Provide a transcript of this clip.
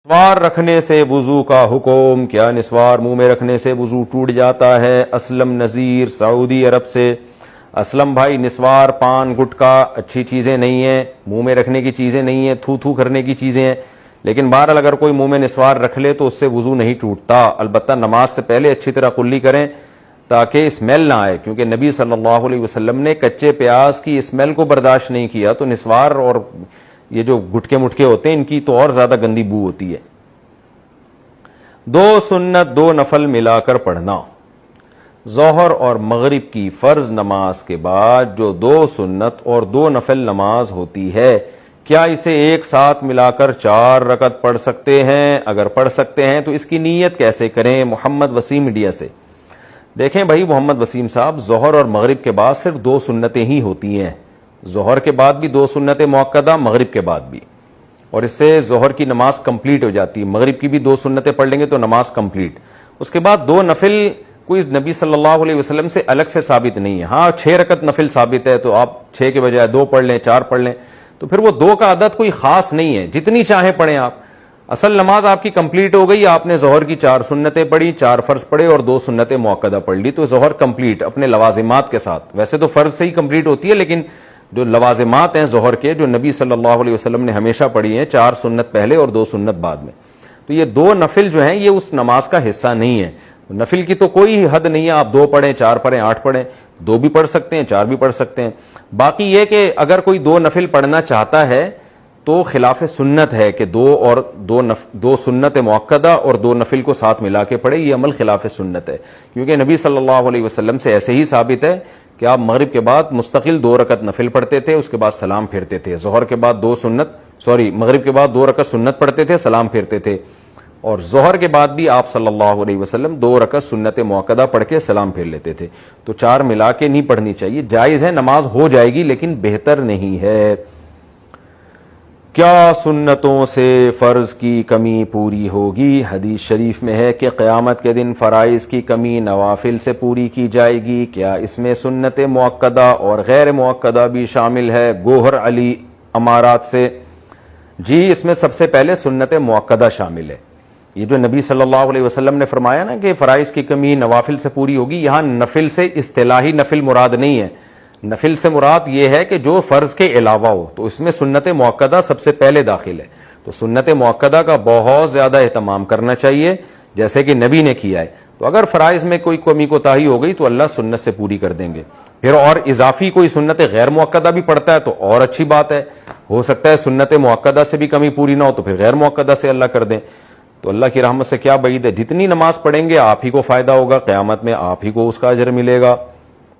نسوار رکھنے سے وضو کا حکم، کیا نسوار منہ میں رکھنے سے وضو ٹوٹ جاتا ہے؟ اسلم نذیر سعودی عرب سے۔ اسلم بھائی، نسوار، پان، گٹکا اچھی چیزیں نہیں ہیں، منہ میں رکھنے کی چیزیں نہیں ہیں، تھو تھو کرنے کی چیزیں ہیں، لیکن بہرحال اگر کوئی منہ میں نسوار رکھ لے تو اس سے وضو نہیں ٹوٹتا۔ البتہ نماز سے پہلے اچھی طرح کلی کریں تاکہ اسمیل نہ آئے، کیونکہ نبی صلی اللہ علیہ وسلم نے کچے پیاز کی اسمیل کو برداشت نہیں کیا، تو نسوار اور یہ جو گٹکے مٹکے ہوتے ہیں ان کی تو اور زیادہ گندی بو ہوتی ہے۔ دو سنت دو نفل ملا کر پڑھنا۔ ظہر اور مغرب کی فرض نماز کے بعد جو دو سنت اور دو نفل نماز ہوتی ہے، کیا اسے ایک ساتھ ملا کر 4 رکعت پڑھ سکتے ہیں؟ اگر پڑھ سکتے ہیں تو اس کی نیت کیسے کریں؟ محمد وسیم انڈیا سے۔ دیکھیں بھائی محمد وسیم صاحب، ظہر اور مغرب کے بعد صرف 2 سنتیں ہی ہوتی ہیں، ظہر کے بعد بھی 2 سنتیں مؤکدہ، مغرب کے بعد بھی، اور اس سے ظہر کی نماز کمپلیٹ ہو جاتی ہے۔ مغرب کی بھی 2 سنتیں پڑھ لیں گے تو نماز کمپلیٹ۔ اس کے بعد 2 نفل کوئی نبی صلی اللہ علیہ وسلم سے الگ سے ثابت نہیں ہے۔ ہاں 6 رکعت نفل ثابت ہے، تو آپ 6 کے بجائے 2 پڑھ لیں، 4 پڑھ لیں، تو پھر وہ 2 کا عدد کوئی خاص نہیں ہے، جتنی چاہیں پڑھیں آپ۔ اصل نماز آپ کی کمپلیٹ ہو گئی، آپ نے ظہر کی 4 سنتیں پڑھی، 4 فرض پڑھے اور 2 سنتیں مؤکدہ پڑھ لی، تو ظہر کمپلیٹ اپنے لوازمات کے ساتھ۔ ویسے تو فرض سے ہی کمپلیٹ ہوتی ہے، لیکن جو لوازمات ہیں ظہر کے، جو نبی صلی اللہ علیہ وسلم نے ہمیشہ پڑھی ہیں، 4 سنت پہلے اور 2 سنت بعد میں، تو یہ 2 نفل جو ہیں یہ اس نماز کا حصہ نہیں ہے۔ نفل کی تو کوئی حد نہیں ہے، آپ 2 پڑھیں، 4 پڑھیں، 8 پڑھیں، 2 بھی پڑھ سکتے ہیں، 4 بھی پڑھ سکتے ہیں۔ باقی یہ کہ اگر کوئی 2 نفل پڑھنا چاہتا ہے تو خلاف سنت ہے کہ 2 سنت مؤکدہ اور 2 نفل کو ساتھ ملا کے پڑھے، یہ عمل خلاف سنت ہے، کیونکہ نبی صلی اللہ علیہ وسلم سے ایسے ہی ثابت ہے کہ آپ مغرب کے بعد مستقل 2 رکعت نفل پڑھتے تھے، اس کے بعد سلام پھیرتے تھے، ظہر کے بعد مغرب کے بعد 2 رکعت سنت پڑھتے تھے، سلام پھیرتے تھے، اور ظہر کے بعد بھی آپ صلی اللہ علیہ وسلم 2 رکعت سنت مؤکدہ پڑھ کے سلام پھیر لیتے تھے۔ تو 4 ملا کے نہیں پڑھنی چاہیے، جائز ہے، نماز ہو جائے گی لیکن بہتر نہیں ہے۔ کیا سنتوں سے فرض کی کمی پوری ہوگی؟ حدیث شریف میں ہے کہ قیامت کے دن فرائض کی کمی نوافل سے پوری کی جائے گی، کیا اس میں سنت مؤکدہ اور غیر مؤکدہ بھی شامل ہے؟ گوہر علی امارات سے۔ جی، اس میں سب سے پہلے سنت مؤکدہ شامل ہے۔ یہ جو نبی صلی اللہ علیہ وسلم نے فرمایا نا کہ فرائض کی کمی نوافل سے پوری ہوگی، یہاں نفل سے اصطلاحی نفل مراد نہیں ہے، نفل سے مراد یہ ہے کہ جو فرض کے علاوہ ہو، تو اس میں سنت مؤکدہ سب سے پہلے داخل ہے۔ تو سنت مؤکدہ کا بہت زیادہ اہتمام کرنا چاہیے، جیسے کہ نبی نے کیا ہے۔ تو اگر فرائض میں کوئی کمی کوتاہی ہو گئی تو اللہ سنت سے پوری کر دیں گے۔ پھر اور اضافی کوئی سنت غیر مؤکدہ بھی پڑھتا ہے تو اور اچھی بات ہے، ہو سکتا ہے سنت مؤکدہ سے بھی کمی پوری نہ ہو تو پھر غیر مؤکدہ سے اللہ کر دیں۔ تو اللہ کی رحمت سے کیا بعید ہے، جتنی نماز پڑھیں گے آپ ہی کو فائدہ ہوگا، قیامت میں آپ ہی کو اس کا اجر ملے گا۔